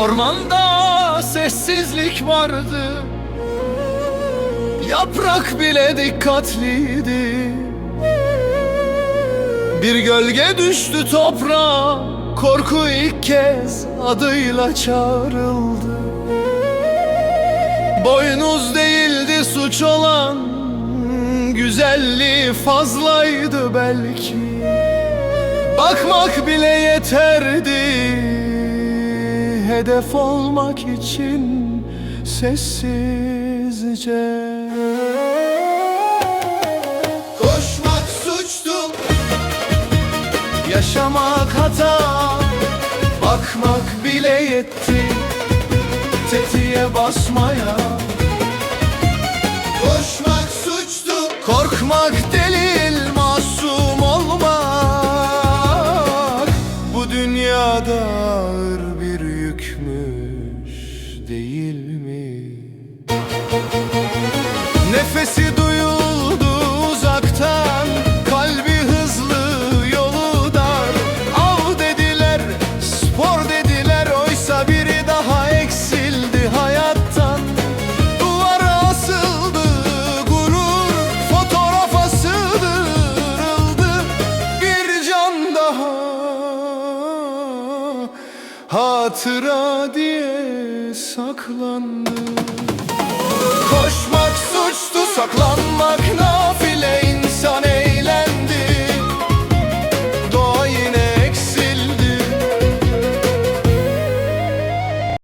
Ormanda sessizlik vardı, yaprak bile dikkatliydi. Bir gölge düştü toprağa, korku ilk kez adıyla çağrıldı. Boynuz değildi suç olan, güzelliği fazlaydı belki. Bakmak bile yeterdi, hedef olmak için sessizce. Koşmak suçtu, yaşamak hata, bakmak bile yetti tetiğe basmaya. Koşmak suçtu, korkmak delil, masum olmak bu dünyada ağır bir yükmüş, değil mi? Nefesi duyuldu uzaktan, kalbi hızlı, yolu dar. Av dediler, spor dediler, oysa biri daha eksildi hayattan. Duvara asıldı gurur, fotoğrafa sığdırıldı bir can daha, hatıra diye saklandı.